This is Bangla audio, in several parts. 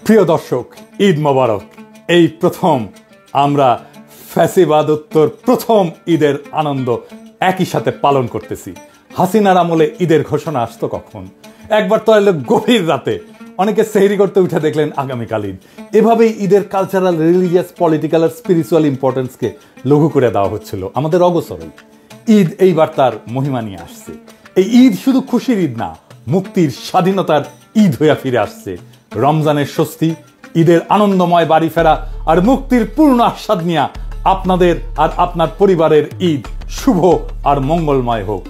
প্রিয় দর্শক, ঈদ মোবারক। এই প্রথম আমরা ফ্যাসিবাদোত্তর প্রথম ঈদের আনন্দ একই সাথে পালন করতেছি। হাসিনার আমলে ঈদের ঘোষণা আসতো কখন? একবার তো এলো গভীর রাতে, অনেকে সেহরি করতে উঠে দেখলেন আগামীকাল ঈদ। এভাবেই ঈদের কালচারাল, রিলিজিয়াস, পলিটিক্যাল আর স্পিরিচুয়াল ইম্পর্টেন্সকে লঘু করে দেওয়া হচ্ছিল আমাদের অগোচরেই। ঈদ এইবার তার মহিমা নিয়ে আসছে। এই ঈদ শুধু খুশির ঈদ না, মুক্তির, স্বাধীনতার ঈদ হইয়া ফিরে আসছে। রমজানের স্বস্তি, ঈদের আনন্দময় বাড়ি ফেরা আর মুক্তির পূর্ণ আস্বাদ নিয়ে আপনাদের আর আপনার পরিবারের ঈদ শুভ আর মঙ্গলময় হোক।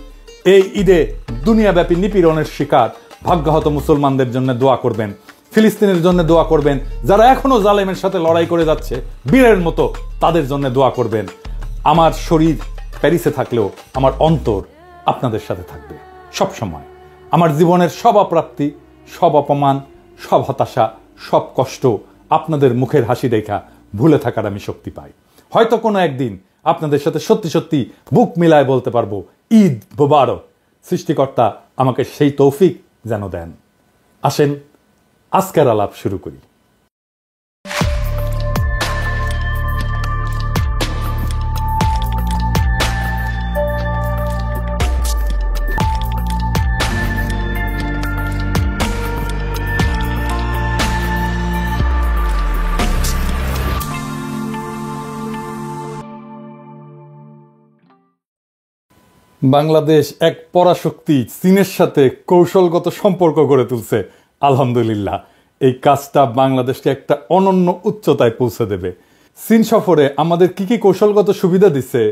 এই ঈদে দুনিয়াব্যাপী নিপীড়নের শিকার ভাগ্যহত মুসলমানদের জন্য দোয়া করবেন, ফিলিস্তিনের জন্য দোয়া করবেন, যারা এখনো জালেমের সাথে লড়াই করে যাচ্ছে বীরের মতো, তাদের জন্য দোয়া করবেন। আমার শরীর প্যারিসে থাকলেও আমার অন্তর আপনাদের সাথে থাকবে সব সময়। আমার জীবনের সব অপ্রাপ্তি, সব অপমান, সব হতাশা, সব কষ্ট আপনাদের মুখের হাসি দেখা ভুলে থাকার আমি শক্তি পাই। হয়তো কোনো একদিন আপনাদের সাথে সত্যি সত্যি বুক মিলায় বলতে পারবো ঈদ মোবারক। সৃষ্টিকর্তা আমাকে সেই তৌফিক যেন দেন। আসেন আজকের আলাপ শুরু করি। বাংলাদেশ এক পরাশক্তি চীনের সাথে কৌশলগত সম্পর্ক গড়ে তুলছে। আলহামদুলিল্লাহ, এই কাজটা বাংলাদেশকে একটা অনন্য উচ্চতায় পৌঁছে দেবে। চীন সফরে আমাদের কি কি কৌশলগত সুবিধা দিচ্ছে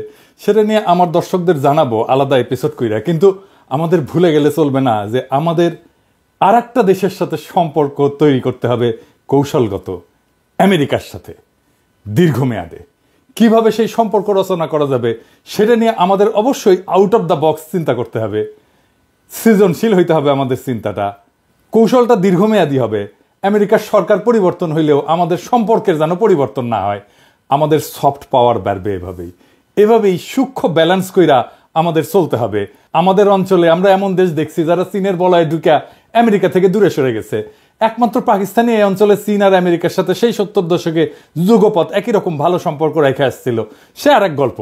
সেটা নিয়ে আমার দর্শকদের জানাবো আলাদা এপিসোড কইরা। কিন্তু আমাদের ভুলে গেলে চলবে না যে আমাদের আর একটা দেশের সাথে সম্পর্ক তৈরি করতে হবে কৌশলগত, আমেরিকার সাথে দীর্ঘমেয়াদে। কিভাবে সেই সম্পর্ক রচনা করা যাবে সেটা নিয়ে আমাদের অবশ্যই আউট অফ দ্য বক্স চিন্তা করতে হবে, সৃজনশীল হইতে হবে আমাদের চিন্তাটা। কৌশলটা দীর্ঘমেয়াদী হবে। আমেরিকার সরকার পরিবর্তন হইলেও আমাদের সম্পর্কের যেন পরিবর্তন না হয়। আমাদের সফট পাওয়ার বাড়বে এভাবেই সূক্ষ্ম ব্যালেন্স কইরা আমাদের চলতে হবে। আমাদের অঞ্চলে আমরা এমন দেশ দেখছি যারা চীনের বলয়ে ঢুকা আমেরিকা থেকে দূরে সরে গেছে। একমাত্র পাকিস্তানি এই অঞ্চলে চীন আর আমেরিকার সাথে সেই 70 দশকে যুগপৎ একই রকম ভালো সম্পর্ক রেখে আসছিল, সে আর এক গল্প।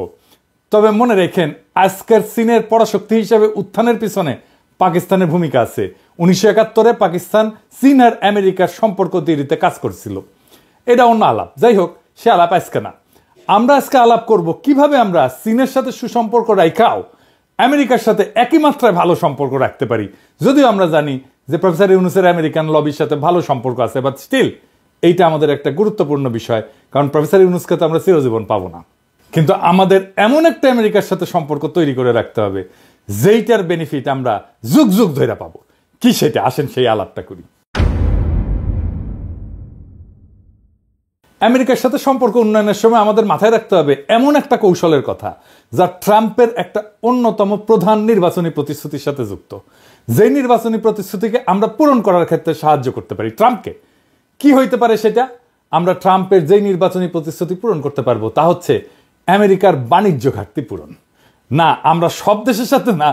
তবে মনে রেখেন, আজকের চীনের পরাশক্তি হিসেবে উত্থানের পিছনে পাকিস্তানের ভূমিকা আছে। 1971-এ পাকিস্তান চীন আর আমেরিকার সম্পর্ক তৈরিতে কাজ করছিল। এটা অন্য আলাপ, যাই হোক, সে আলাপ আজকে না। আমরা আজকে আলাপ করব কিভাবে আমরা চীনের সাথে সুসম্পর্ক রাখাও আমেরিকার সাথে একই মাত্রায় ভালো সম্পর্ক রাখতে পারি। যদিও আমরা জানি যে প্রফেসর ইউনূসের আমেরিকান লবির সাথে ভালো সম্পর্ক আছে, বাট স্টিল এইটা আমাদের একটা গুরুত্বপূর্ণ বিষয়, কারণ প্রফেসর ইউনূসকে তো আমরা চিরজীবন পাবো না। কিন্তু আমাদের এমন একটা আমেরিকার সাথে সম্পর্ক তৈরি করে রাখতে হবে যেইটার বেনিফিট আমরা যুগ যুগ ধরে পাবো। কি সেটা? আসেন সেই আলাপটা করি। আমেরিকার সাথে সম্পর্ক উন্নয়নের সময় আমাদের মাথায় রাখতে হবে এমন একটা কৌশলের কথা যা ট্রাম্পের একটা অন্যতম প্রধান নির্বাচনী প্রতিশ্রুতির সাথে যুক্ত। যে নির্বাচনী প্রতিশ্রুতিকে আমরা পূরণ করার ক্ষেত্রে সাহায্য করতে পারি ট্রাম্পকে। কি হইতে পারে সেটা? আমরা ট্রাম্পের যেই নির্বাচনী প্রতিশ্রুতি পূরণ করতে পারবো তা হচ্ছে আমেরিকার বাণিজ্য ঘাটতি পূরণ। না, আমরা সব দেশের সাথে না,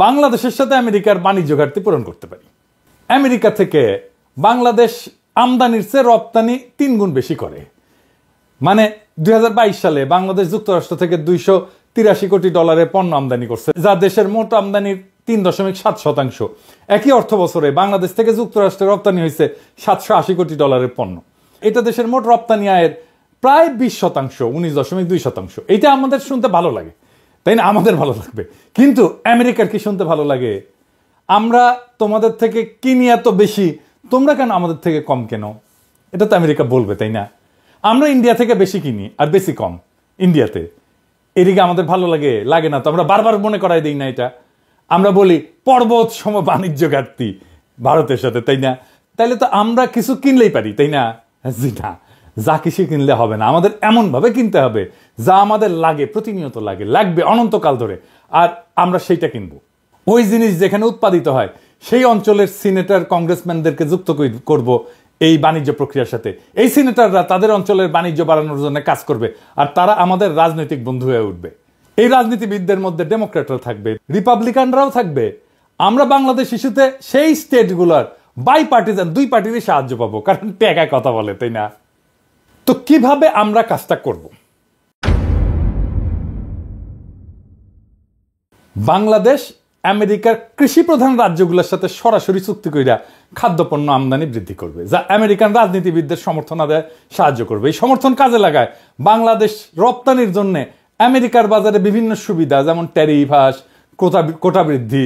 বাংলাদেশের সাথে আমেরিকার বাণিজ্য ঘাটতি পূরণ করতে পারি। আমেরিকা থেকে বাংলাদেশ আমদানির চেয়ে রপ্তানি 3 গুণ বেশি করে। মানে 2022 সালে বাংলাদেশ যুক্তরাষ্ট্র থেকে $283 কোটি পণ্য আমদানি করছে, যা দেশের মোট আমদানির 3.7%। একই অর্থ বছরে বাংলাদেশ থেকে যুক্তরাষ্ট্রে রপ্তানি হয়েছে $780 কোটি পণ্য। এটা দেশের মোট রপ্তানি আয়ের প্রায় 20%, 19.2%। এটা আমাদের শুনতে ভালো লাগে, তাই না? আমাদের ভালো লাগবে। কিন্তু আমেরিকার কি শুনতে ভালো লাগে? আমরা তোমাদের থেকে কিনি এত বেশি, তোমরা কেন আমাদের থেকে কম কেন? এটা তো আমেরিকা বলবে, তাই না? আমরা ইন্ডিয়া থেকে বেশি কিনি আর বেশি কম ইন্ডিয়াতে। এদিকে আমাদের ভালো লাগে না তো? আমরা বারবার মনে করাই দিই না এটা? আমরা বলি পর্বত সম বাণিজ্য ঘাটতি ভারতের সাথে, তাই না? তাইলে তো আমরা কিছু কিনলেই পারি, তাই না? জি না, যা কিছু কিনলে হবে না, আমাদের এমন ভাবে কিনতে হবে যা আমাদের লাগে, প্রতিনিয়ত লাগবে অনন্তকাল ধরে, আর আমরা সেইটা কিনবো। ওই জিনিস যেখানে উৎপাদিত হয় সেই অঞ্চলের সিনেটর, কংগ্রেসম্যানদেরকে যুক্ত করব এই বাণিজ্য প্রক্রিয়ার সাথে। এই সিনেটররা তাদের অঞ্চলের বাণিজ্য বাড়ানোর জন্য কাজ করবে, আর তারা আমাদের রাজনৈতিক বন্ধু হয়ে উঠবে। এই রাজনীতিবিদদের মধ্যে ডেমোক্রেটরা থাকবে, রিপাবলিকানরাও থাকবে। আমরা বাংলাদেশ ইস্যুতে সেই স্টেটগুলোর বাই পার্টিজান, দুই পার্টিরই সাহায্য পাবো, কারণ টাকায় কথা বলে, তাই না? তো কিভাবে আমরা কাজটা করব? বাংলাদেশ আমেরিকার কৃষি প্রধান রাজ্যগুলোর সাথে সরাসরি চুক্তি কইরা খাদ্যপণ্য আমদানি বৃদ্ধি করবে, যা আমেরিকান রাজনীতিবিদদের সমর্থন আদায় সাহায্য করবে। এই সমর্থন কাজে লাগায় বাংলাদেশ রপ্তানির জন্য আমেরিকার বাজারে বিভিন্ন সুবিধা, যেমন ট্যারিফ হ্রাস, কোটা বৃদ্ধি,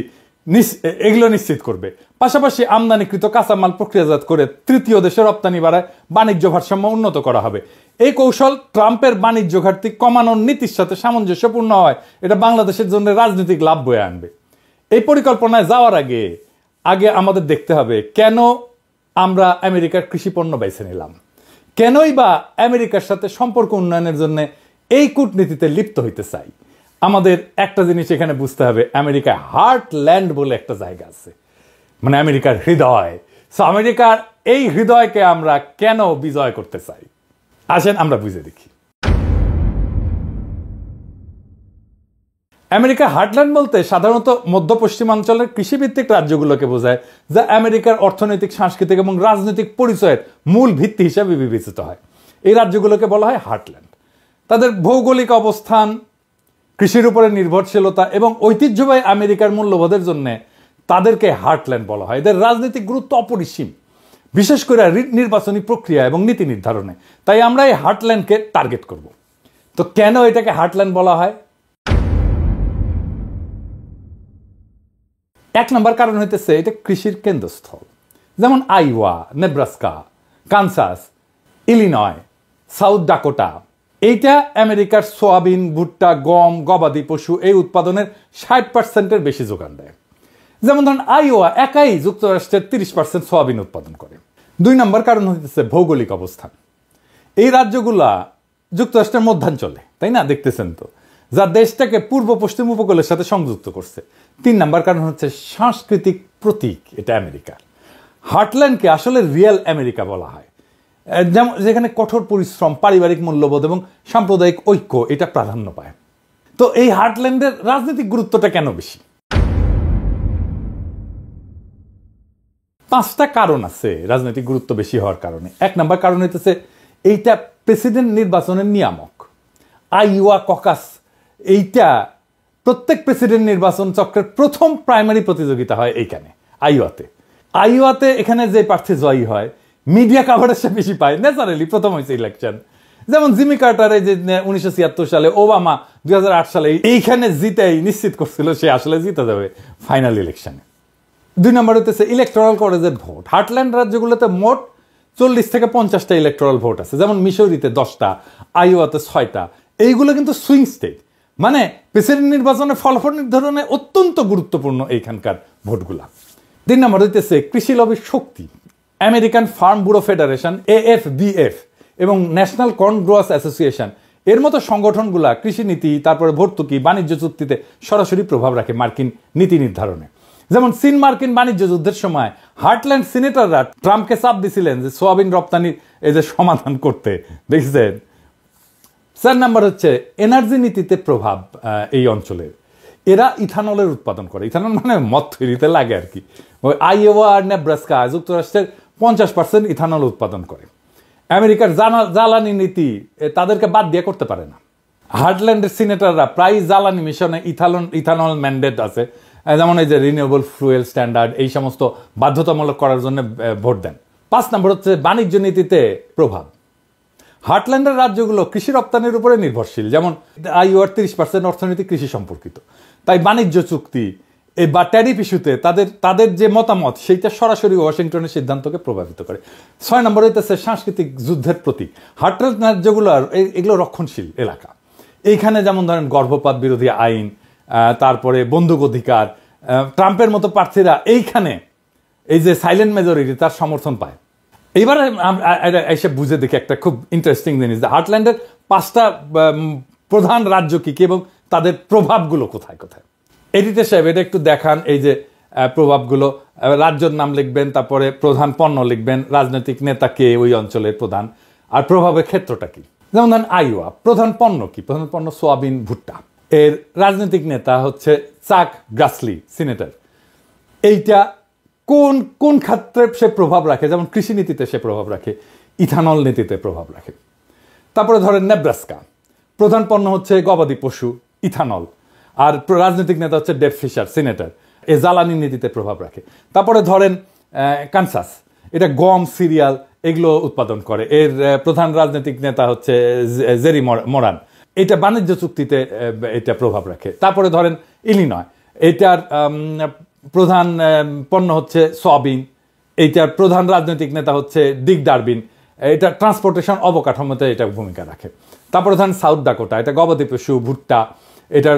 এগুলো নিশ্চিত করবে। পাশাপাশি আমদানিকৃত কাঁচামাল প্রক্রিয়াজাত করে তৃতীয় দেশে রপ্তানি বাড়ায় বাণিজ্য ভারসাম্য উন্নত করা হবে। এই কৌশল ট্রাম্পের বাণিজ্য ঘাটতি কমানোর নীতির সাথে সামঞ্জস্যপূর্ণ হয়। এটা বাংলাদেশের জন্য রাজনৈতিক লাভ বয়ে আনবে। এই পরিকল্পনায় যাওয়ার আগে আমাদের দেখতে হবে কেন আমরা আমেরিকার কৃষি পণ্য বেছে নিলাম, কেনই বা আমেরিকার সাথে সম্পর্ক উন্নয়নের জন্য এই কূটনীতিতে লিপ্ত হইতে চাই। আমাদের একটা জিনিস এখানে বুঝতে হবে, আমেরিকায় হার্টল্যান্ড বলে একটা জায়গা আছে, মানে আমেরিকার হৃদয়। সো আমেরিকার এই হৃদয়কে আমরা কেন বিজয় করতে চাই, আসেন আমরা বুঝে দেখি। আমেরিকার হার্টল্যান্ড বলতে সাধারণত মধ্য পশ্চিমাঞ্চলের কৃষিভিত্তিক রাজ্যগুলোকে বোঝায়, যা আমেরিকার অর্থনৈতিক, সাংস্কৃতিক এবং রাজনৈতিক পরিচয়ের মূল ভিত্তি হিসাবে বিবেচিত হয়। এই রাজ্যগুলোকে বলা হয় হার্টল্যান্ড। তাদের ভৌগোলিক অবস্থান, কৃষির উপরে নির্ভরশীলতা এবং ঐতিহ্যবাহী আমেরিকার মূল্যবোধের জন্য তাদেরকে হার্টল্যান্ড বলা হয়। এদের রাজনৈতিক গুরুত্ব অপরিসীম, বিশেষ করে নির্বাচনী প্রক্রিয়া এবং নীতি নির্ধারণে। তাই আমরা এই হার্টল্যান্ডকে টার্গেট করব। তো কেন এটাকে হার্টল্যান্ড বলা হয়? এক নম্বর কারণ হইতেছে এটা কৃষির কেন্দ্রস্থল। যেমন আইওয়া, Nebraska, Kansas, Illinois, south Dakota, এইটা আমেরিকার সোয়াবিন, ভুট্টা, গম, গবাদি পশু এই উৎপাদনের 60%-এর বেশি যোগান দেয়। যেমন ধরেন আইওয়া একাই যুক্তরাষ্ট্রের 30% সোয়াবিন উৎপাদন করে। দুই নম্বর কারণ হইতেছে ভৌগোলিক অবস্থান। এই রাজ্যগুলা যুক্তরাষ্ট্রের মধ্যাঞ্চলে, তাই না? দেখতেছেন তো, যা দেশটাকে পূর্ব পশ্চিম উপকূলের সাথে সংযুক্ত করছে। তিন নম্বর কারণ হচ্ছে সাংস্কৃতিক প্রতীক, এটা আমেরিকার। হার্টল্যান্ডকে আসলে রিয়েল আমেরিকা বলা হয়, যেমন যেখানে কঠোর পরিশ্রম, পারিবারিক মূল্যবোধ এবং সাম্প্রদায়িক ঐক্য এটা প্রাধান্য পায়। তো এই হার্টল্যান্ডের রাজনৈতিক গুরুত্বটা কেন বেশি? 5টা কারণ আছে রাজনৈতিক গুরুত্ব বেশি হওয়ার কারণে। এক নম্বর কারণ হইতেছে এইটা প্রেসিডেন্ট নির্বাচনের নিয়ামক। আইওয়া ককাস, এইটা প্রত্যেক প্রেসিডেন্ট নির্বাচন চক্রের প্রথম প্রাইমারি প্রতিযোগিতা হয় এইখানে আইওয়াতে। এখানে যে প্রার্থী জয়ী হয় মিডিয়া কাভারেজ বেশি পায়, ন্যাচারালি প্রথম হয়েছে ইলেকশন। যেমন জিমি কার্টার যে 1976 সালে, ওবামা 2008 সালে এইখানে জিতেই নিশ্চিত করছিল সে আসলে জিতে যাবে ফাইনাল ইলেকশনে। দুই নম্বর হইতেছে ইলেকটোরাল কলেজের ভোট। হার্টল্যান্ড রাজ্যগুলোতে মোট 40 থেকে 50টা ইলেকটোরাল ভোট আছে, যেমন মিসৌরিতে 10টা, আইওয়াতে 6টা। এইগুলো কিন্তু সুইং স্টেট, মানে প্রেসিডেন্ট নির্বাচনে ফলাফল নির্ধারণে অত্যন্ত গুরুত্বপূর্ণ এইখানকার ভোটগুলা। 3 নম্বর হইতেছে কৃষি লবির শক্তি। American farm bureau federation, AFBF এবং ন্যাশনাল কর্ন গ্রোয়ার্স অ্যাসোসিয়েশন এর মতো সংগঠনগুলা কৃষি নীতি, তারপরে ভর্তুকি, বাণিজ্য চুক্তিতে সরাসরি প্রভাব রাখে মার্কিন নীতি নির্ধারণে। যেমন চীন মার্কিন বাণিজ্য যুদ্ধের সময় হার্টল্যান্ড সিনেটররা ট্রাম্পকে চাপ দিছিলেন যে সোয়াবিন রপ্তানির এই যে সমাধান করতে, দেখছেন। 4 নম্বর হচ্ছে এনার্জি নীতিতে প্রভাব এই অঞ্চলের। এরা ইথানলের উৎপাদন করে। ইথানল মানে মদ তৈরিতে লাগে আর কি। ওই আইওয়া আর নেব্রাস্কা যুক্তরাষ্ট্রের 50% ইথানল উৎপাদন করে। আমেরিকার জ্বালানি নীতি তাদেরকে বাদ দিয়ে করতে পারে না। হার্টল্যান্ডের সিনেটররা প্রায় জ্বালানি মিশনে ইথানল ম্যান্ডেট আছে, যেমন এই যে রিনিউয়েবল ফুয়েল স্ট্যান্ডার্ড, এই সমস্ত বাধ্যতামূলক করার জন্য ভোট দেন। 5 নম্বর হচ্ছে বাণিজ্য নীতিতে প্রভাব। হার্টল্যান্ডের রাজ্যগুলো কৃষি রপ্তানির উপরে নির্ভরশীল, যেমন আইওয়ার 30% অর্থনীতি কৃষি সম্পর্কিত। তাই বাণিজ্য চুক্তি বা ট্যারিফ ইস্যুতে তাদের যে মতামত সেইটা সরাসরি ওয়াশিংটনের সিদ্ধান্তকে প্রভাবিত করে। 6 নম্বর হইতেছে সাংস্কৃতিক যুদ্ধের প্রতীক। হার্টল্যান্ড রাজ্যগুলো এগুলো রক্ষণশীল এলাকা। এইখানে যেমন ধরেন গর্ভপাত বিরোধী আইন, তারপরে বন্দুক অধিকার, ট্রাম্পের মতো প্রার্থীরা এইখানে এই যে সাইলেন্ট মেজরিটি তার সমর্থন পায়। এইবার এসে বুঝে দেখি একটা খুব ইন্টারেস্টিং জিনিস, হার্টল্যান্ডের 5টা প্রধান রাজ্য কি কি এবং তাদের প্রভাবগুলো কোথায় কোথায়। এডিটর সাহেব এটা একটু দেখান, এই যে প্রভাবগুলো। রাজ্যের নাম লিখবেন, তারপরে প্রধান পণ্য লিখবেন, রাজনৈতিক নেতা কে ওই অঞ্চলের প্রধান, আর প্রভাবের ক্ষেত্রটা কি। যেমন ধরেন আইওয়া, প্রধান পণ্য কি? প্রধান পণ্য সোয়াবিন, ভুট্টা। এর রাজনৈতিক নেতা হচ্ছে চাক গ্রাসলি, সিনেটর। এইটা কোন কোন ক্ষেত্রে সে প্রভাব রাখে, যেমন কৃষি নীতিতে সে প্রভাব রাখে, ইথানল নীতিতে প্রভাব রাখে। তারপরে ধরেন নেব্রাস্কা, প্রধান পণ্য হচ্ছে গবাদি পশু, ইথানল, আর রাজনৈতিক নেতা হচ্ছে ডেভ ফিশার, সিনেটর, এ জ্বালানি নীতিতে প্রভাব রাখে। তারপরে ধরেন কানসাস, এটা গম, সিরিয়াল এগুলো উৎপাদন করে, এর প্রধান রাজনৈতিক নেতা হচ্ছে জেরি মোরান, এটা বাণিজ্য চুক্তিতে এটা প্রভাব রাখে। তারপরে ধরেন ইলিনয়, এটার প্রধান পণ্য হচ্ছে সয়াবিন, এইটার প্রধান রাজনৈতিক নেতা হচ্ছে ডিক ডারবিন, এটা ট্রান্সপোর্টেশন অবকাঠামোতে এটা ভূমিকা রাখে। তারপরে ধরেন সাউথ ডাকোটা, এটা গবাদি পশু, ভুট্টা, এটার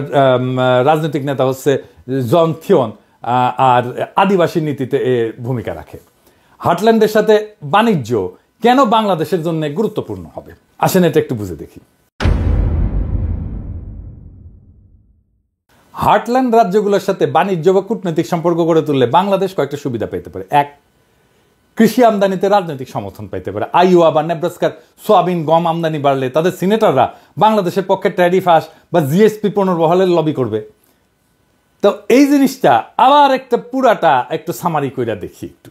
রাজনৈতিক নেতা হচ্ছে জন থিওন, আর আদিবাসী নীতিতে এ ভূমিকা রাখে। হার্টল্যান্ডের সাথে বাণিজ্য কেন বাংলাদেশের জন্য গুরুত্বপূর্ণ হবে, আসেন এটা একটু বুঝে দেখি। হার্টল্যান্ড রাজ্যগুলোর সাথে বাণিজ্য বা কূটনৈতিক সম্পর্ক গড়ে তুললে বাংলাদেশ কয়েকটা সুবিধা পেতে পারে। এক, কৃষি আমদানিতে রাজনৈতিক সমর্থন পাইতে পারে। আইওয়া বা নেব্রাস্কার সোয়াবিন, গম আমদানি বাড়লে তাদের সিনেটররা বাংলাদেশের পক্ষে ট্যারিফ হাস বা জিএসপি পুনর্বহালের লবি করবে। তো এই জিনিসটা আবার একটা পুরাটা একটু সামারি কইরা দেখি একটু।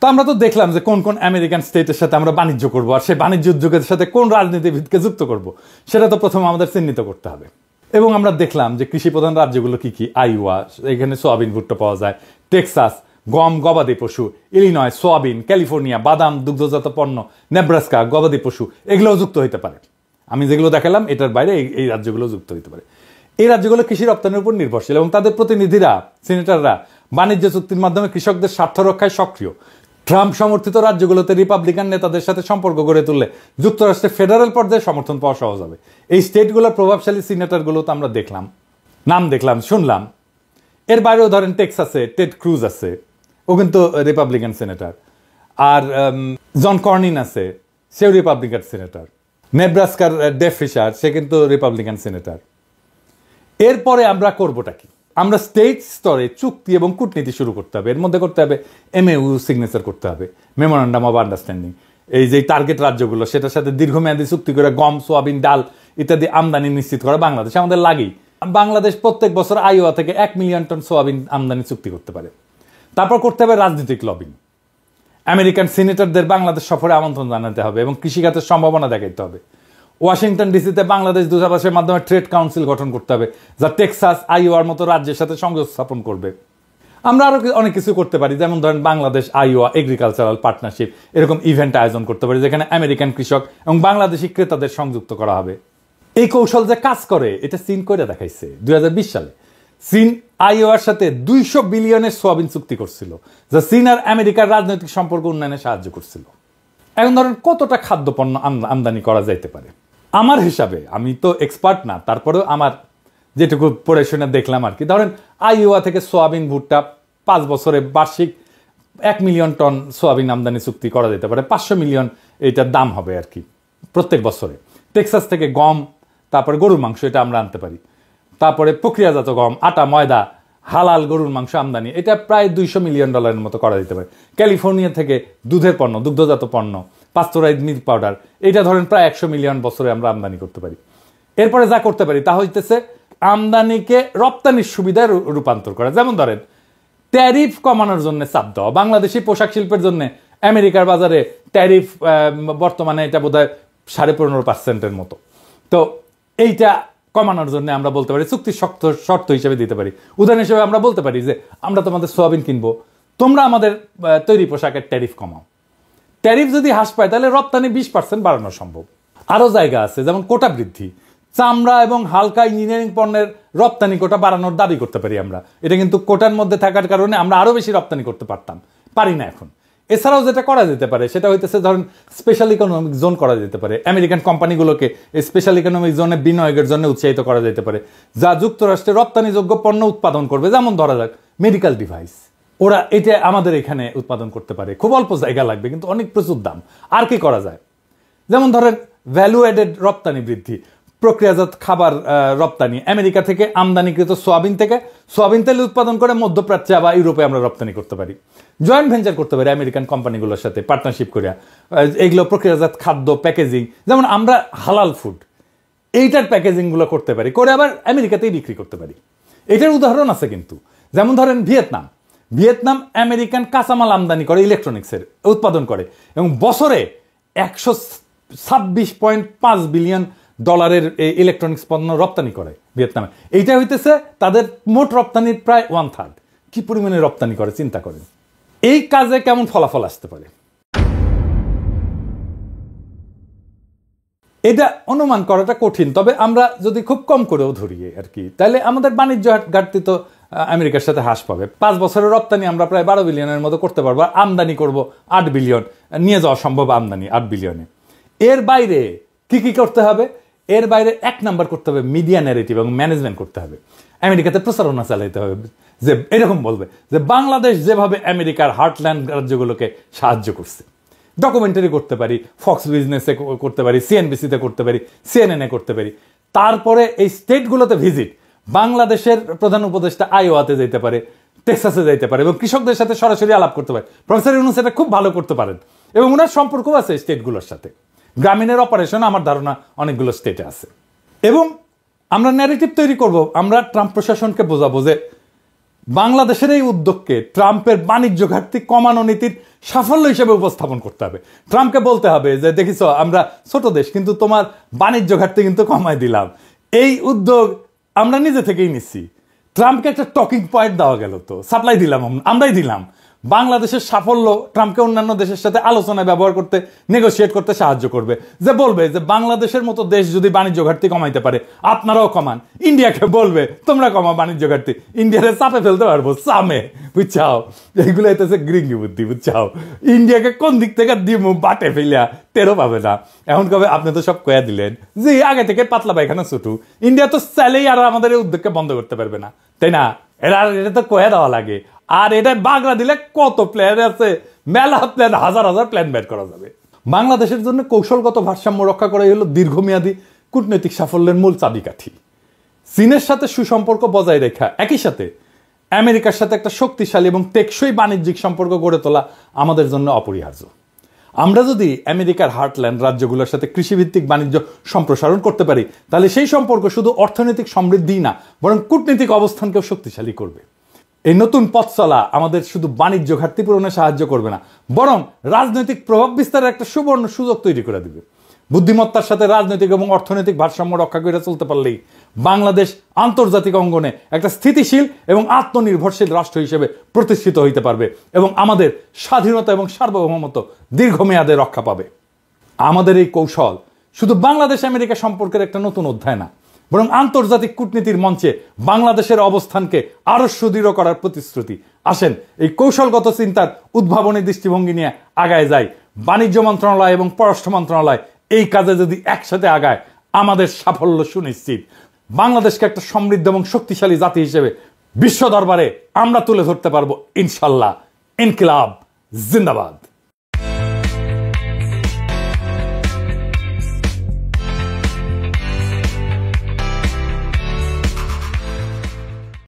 তো আমরা তো দেখলাম যে কোন কোন আমেরিকান স্টেটের সাথে আমরা বাণিজ্য করবো, আর সেই বাণিজ্য উদ্যোগের সাথে কোন রাজনীতিবিদকে যুক্ত করব, সেটা তো প্রথমে আমাদের চিহ্নিত করতে হবে। এবং আমরা দেখলাম যে কৃষি প্রধান রাজ্যগুলো কি কি, আইওয়া, এখানে সোয়াবিন, ভুট্টা পাওয়া যায়, টেক্সাস গম, গবাদি পশু, ইলিনয় সোয়াবিন, ক্যালিফোর্নিয়া বাদাম, দুগ্ধজাত পণ্য, নেব্রাস্কা গবাদি পশু, এগুলোও যুক্ত হইতে পারে। আমি যেগুলো দেখালাম এটার বাইরে এই রাজ্যগুলো যুক্ত হইতে পারে। এই রাজ্যগুলো কৃষি রপ্তানির উপর নির্ভরশীল এবং তাদের প্রতিনিধিরা, সিনেটররা বাণিজ্য চুক্তির মাধ্যমে কৃষকদের স্বার্থ রক্ষায় সক্রিয়। ট্রাম্প সমর্থিত রাজ্যগুলোতে রিপাবলিকান নেতাদের সাথে সম্পর্ক গড়ে তুললে যুক্তরাষ্ট্রের ফেডারেল পর্যায়ে সমর্থন পাওয়া সহজ হবে। এই স্টেটগুলোর প্রভাবশালী সিনেটরগুলো তো আমরা দেখলাম, নাম দেখলাম, শুনলাম। এর বাইরেও ধরেন টেক্সাসে টেড ক্রুজ আছে, ও কিন্তু রিপাবলিকান সিনেটর, আর জন কর্নিন আছে, সেও রিপাবলিকান সিনেটর। নেব্রাস্কার ডেভ ফিশার, সে কিন্তু রিপাবলিকান সিনেটর। এরপরে আমরা করবোটা কি? আমরা স্টেট স্তরে চুক্তি এবং কূটনীতি শুরু করতে হবে। এর মধ্যে করতে হবে এমএউ সিগনেচার করতে হবে, মেমোরান্ডাম অফ আন্ডারস্ট্যান্ডিং। এই যে টার্গেট রাজ্যগুলো, সেটার সাথে দীর্ঘমেয়াদী চুক্তি করে গম, সোয়াবিন, ডাল ইত্যাদি আমদানি নিশ্চিত করা বাংলাদেশ আমাদের লাগেই। বাংলাদেশ প্রত্যেক বছর আইওয়া থেকে 1 মিলিয়ন টন সোয়াবিন আমদানি চুক্তি করতে পারে। তারপর করতে হবে রাজনৈতিক লবিং। আমেরিকান সিনেটরদের বাংলাদেশ সফরে আমন্ত্রণ জানাতে হবে এবং কৃষিখাতের সম্ভাবনা দেখাইতে হবে। ওয়াশিংটন ডিসিতে বাংলাদেশ দূতাবাসের মাধ্যমে ট্রেড কাউন্সিল গঠন করতে হবে, যা টেক্সাস, আইওয়ার মতো রাজ্যের সাথে সংযোগ স্থাপন করবে। আমরা আরো অনেক কিছু করতে পারি, যেমন ধরেন বাংলাদেশ আইওয়া এগ্রিকালচারাল পার্টনারশিপ, এরকম ইভেন্ট আয়োজন করতে পারি যেখানে আমেরিকান কৃষক এবং বাংলাদেশি ক্রেতাদের সংযুক্ত করা হবে। এই কৌশল যে কাজ করে এটা চীন করে দেখাইছে। 2020 সালে চীন আইওয়ার সাথে 200 বিলিয়নের সোয়াবিন চুক্তি করছিল, যা চীন আর আমেরিকার রাজনৈতিক সম্পর্ক উন্নয়নে সাহায্য করছিল। এখন ধরেন কতটা খাদ্যপণ্য আমদানি করা যাইতে পারে? আমার হিসাবে, আমি তো এক্সপার্ট না, তারপরেও আমার যেটুকু পড়ে শুনে দেখলাম আর কি, ধরেন আইওয়া থেকে সোয়াবিন, ভুট্টা 5 বছরে বার্ষিক 1 মিলিয়ন টন সোয়াবিন আমদানি চুক্তি করা যেতে পারে। 500 মিলিয়ন এইটার দাম হবে আর কি প্রত্যেক বছরে। টেক্সাস থেকে গম, তারপরে গরুর মাংস, এটা আমরা আনতে পারি। তারপরে প্রক্রিয়াজাত গম, আটা, ময়দা, হালাল গরুর মাংস আমদানি, এটা প্রায় $200 মিলিয়ন মতো করা যেতে পারে। ক্যালিফোর্নিয়া থেকে দুধের পণ্য, দুগ্ধজাত পণ্য, পাস্তুরাইজড মিল্ক পাউডার, এটা ধরেন প্রায় 100 মিলিয়ন বছরে আমরা আমদানি করতে পারি। এরপরে যা করতে পারি তা হইতেছে আমদানিকে রপ্তানির সুবিধায় রূপান্তর করা। যেমন ধরেন ট্যারিফ কমানোর জন্য চাপ দেওয়া। বাংলাদেশি পোশাক শিল্পের জন্য আমেরিকার বাজারে ট্যারিফ বর্তমানে এটা বোধহয় 15.5% মতো। তো এইটা কমানোর জন্য আমরা বলতে পারি, চুক্তির শর্ত হিসেবে দিতে পারি। উদাহরণ হিসেবে আমরা বলতে পারি যে আমরা তোমাদের সোয়াবিন কিনবো, তোমরা আমাদের তৈরি পোশাকের ট্যারিফ কমাও। ট্যারিফ যদি হ্রাস পায় তাহলে রপ্তানি 20% বাড়ানো সম্ভব। আরও জায়গা আছে, যেমন কোটা বৃদ্ধি। চামড়া এবং হালকা ইঞ্জিনিয়ারিং পণ্যের রপ্তানি কোটা বাড়ানোর দাবি করতে পারি আমরা। এটা কিন্তু কোটার মধ্যে থাকার কারণে আমরা আরও বেশি রপ্তানি করতে পারতাম, পারি না এখন। এছাড়াও যেটা করা যেতে পারে সেটা হইতেছে ধরেন স্পেশাল ইকোনমিক জোন করা যেতে পারে। আমেরিকান কোম্পানিগুলোকে এই স্পেশাল ইকোনমিক জোনে বিনিয়োগের জন্য উৎসাহিত করা যেতে পারে, যা যুক্তরাষ্ট্রে রপ্তানিযোগ্য পণ্য উৎপাদন করবে। যেমন ধরা যাক মেডিকেল ডিভাইস, ওরা এটা আমাদের এখানে উৎপাদন করতে পারে, খুব অল্প জায়গা লাগবে কিন্তু অনেক প্রচুর দাম। আর কি করা যায়? যেমন ধরেন ভ্যালু এডেড রপ্তানি বৃদ্ধি, প্রক্রিয়াজাত খাবার রপ্তানি। আমেরিকা থেকে আমদানিকৃত সোয়াবিন থেকে সোয়াবিন তেল উৎপাদন করে মধ্যপ্রাচ্যে বা ইউরোপে আমরা রপ্তানি করতে পারি। জয়েন্ট ভেঞ্চার করতে পারি আমেরিকান কোম্পানিগুলোর সাথে পার্টনারশিপ করিয়া, এগুলো প্রক্রিয়াজাত খাদ্য প্যাকেজিং। যেমন আমরা হালাল ফুড, এইটার প্যাকেজিংগুলো করতে পারি, করে আবার আমেরিকাতেই বিক্রি করতে পারি। এটার উদাহরণ আছে কিন্তু, যেমন ধরেন ভিয়েতনাম আমেরিকান কাঁচামাল আমদানি করে, ইলেকট্রনিক্সের উৎপাদন করে, এবং বছরে 126.5 বিলিয়ন ডলারের ইলেকট্রনিক্স পণ্য রপ্তানি করে ভিয়েতনামে। এইটা হইতেছে তাদের মোট রপ্তানির প্রায় 1/3। কি পরিমাণে রপ্তানি করে চিন্তা করেন। এই কাজে কেমন ফলাফল আসতে পারে এটা অনুমান করাটা কঠিন, তবে আমরা যদি খুব কম করেও ধরি আর কি, তাহলে আমাদের বাণিজ্য ঘাটতি তো আমেরিকার সাথে হ্রাস পাবে। 5 বছরের রপ্তানি আমরা প্রায় 12 বিলিয়নের মতো করতে পারবো, আমদানি করব 8 বিলিয়ন, নিয়ে যাওয়া সম্ভব আমদানি 8 বিলিয়নে। এর বাইরে কি কি করতে হবে? এর বাইরে 1 নাম্বার করতে হবে মিডিয়া ন্যারেটিভ এবং ম্যানেজমেন্ট করতে হবে। আমেরিকাতে প্রচারণা চালাইতে হবে যে এরকম বলবে যে বাংলাদেশ যেভাবে আমেরিকার হার্টল্যান্ড রাজ্যগুলোকে সাহায্য করছে। ডকুমেন্টারি করতে পারি, ফক্স বিজনেসে করতে পারি, সিএনবিসিতে করতে পারি, সিএনএনে করতে পারি। তারপরে এই স্টেটগুলোতে ভিজিট, বাংলাদেশের প্রধান উপদেষ্টা আইওয়াতে যেতে পারে, টেক্সাসে যাইতে পারে এবং কৃষকদের সাথে সরাসরি আলাপ করতে পারে। প্রফেসর ইউনূস এটা খুব ভালো করতে পারেন এবং ওনার সম্পর্কও আছে স্টেটগুলোর সাথে। গ্রামীণের অপারেশন আমার ধারণা অনেকগুলো স্টেটে আছে। এবং আমরা ন্যারেটিভ তৈরি করব, আমরা ট্রাম্প প্রশাসনকে বোঝাবো যে বাংলাদেশের এই উদ্যোগকে ট্রাম্পের বাণিজ্য ঘাটতি কমানো নীতির সাফল্য হিসেবে উপস্থাপন করতে হবে। ট্রাম্পকে বলতে হবে যে দেখিস আমরা ছোট দেশ কিন্তু তোমার বাণিজ্য ঘাটতি কিন্তু কমাই দিলাম, এই উদ্যোগ আমরা নিজে থেকেই নিচ্ছি। ট্রাম্পকে একটা টকিং পয়েন্ট দেওয়া গেল, তো সাপ্লাই দিলাম, আমরাই দিলাম। বাংলাদেশের সাফল্য ট্রাম্পকে অন্যান্য দেশের সাথে আলোচনায় ব্যবহার করতে, নেগোসিয়েট করতে সাহায্য করবে, যে বলবে যে বাংলাদেশের মতো দেশ যদি বাণিজ্য ঘাটতি কমাইতে পারে আপনারাও কমান। ইন্ডিয়াকে বলবে তোমরা কমা বাণিজ্য ঘাটতি, ইন্ডিয়ারে চাপে ফেলতে পারবো চামে, বুঝছাও? এইগুলো হইতেছে গ্রিঙ্গি বুদ্ধি, বুঝছাও? ইন্ডিয়াকে কোন দিক থেকে দিমু বাটে ফেলিয়া টেরও পাবে না। এখন কবে আপনি তো সব কয়া দিলেন যে আগে থেকে পাতলা পায়খানা ছুটু, ইন্ডিয়া তো চাইলেই আর আমাদের এই উদ্যোগকে বন্ধ করতে পারবে না, তাই না? এটা তো কয়া দেওয়া লাগে। আর এটা বাগড়া দিলে কত প্ল্যান আছে, মেলা প্ল্যান, হাজার হাজার প্ল্যান বের করা যাবে। বাংলাদেশের জন্য কৌশলগত ভারসাম্য রক্ষা করাই হলো দীর্ঘমেয়াদী কূটনৈতিক সাফল্যের মূল চাবিকাঠি। চীনের সাথে সুসম্পর্ক বজায় রেখা, একই সাথে আমেরিকার সাথে একটা শক্তিশালী এবং টেকসই বাণিজ্যিক সম্পর্ক গড়ে তোলা আমাদের জন্য অপরিহার্য। আমরা যদি আমেরিকার হার্টল্যান্ড রাজ্যগুলোর সাথে কৃষিভিত্তিক বাণিজ্য সম্প্রসারণ করতে পারি, তাহলে সেই সম্পর্ক শুধু অর্থনৈতিক সমৃদ্ধি না, বরং কূটনৈতিক অবস্থানকেও শক্তিশালী করবে। এই নতুন পথ চলা আমাদের শুধু বাণিজ্য ঘাটতি পূরণে সাহায্য করবে না, বরং রাজনৈতিক প্রভাব বিস্তারের একটা সুবর্ণ সুযোগ তৈরি করে দিবে। বুদ্ধিমত্তার সাথে রাজনৈতিক এবং অর্থনৈতিক ভারসাম্য রক্ষা করে চলতে পারলেই বাংলাদেশ আন্তর্জাতিক অঙ্গনে একটা স্থিতিশীল এবং আত্মনির্ভরশীল রাষ্ট্র হিসেবে প্রতিষ্ঠিত হইতে পারবে এবং আমাদের স্বাধীনতা এবং সার্বভৌমত্ব দীর্ঘমেয়াদে রক্ষা পাবে। আমাদের এই কৌশল শুধু বাংলাদেশ আমেরিকা সম্পর্কের একটা নতুন অধ্যায় না, বরং আন্তর্জাতিক কূটনীতির মঞ্চে বাংলাদেশের অবস্থানকে আরো সুদৃঢ় করার প্রতিশ্রুতি। আসেন এই কৌশলগত চিন্তার উদ্ভাবনী দৃষ্টিভঙ্গি নিয়ে আগায় যাই। বাণিজ্য মন্ত্রণালয় এবং পররাষ্ট্র মন্ত্রণালয় এই কাজে যদি একসাথে আগায়, আমাদের সাফল্য সুনিশ্চিত। বাংলাদেশকে একটা সমৃদ্ধ এবং শক্তিশালী জাতি হিসেবে বিশ্ব দরবারে আমরা তুলে ধরতে পারবো ইনশাল্লাহ। ইনকিলাব জিন্দাবাদ।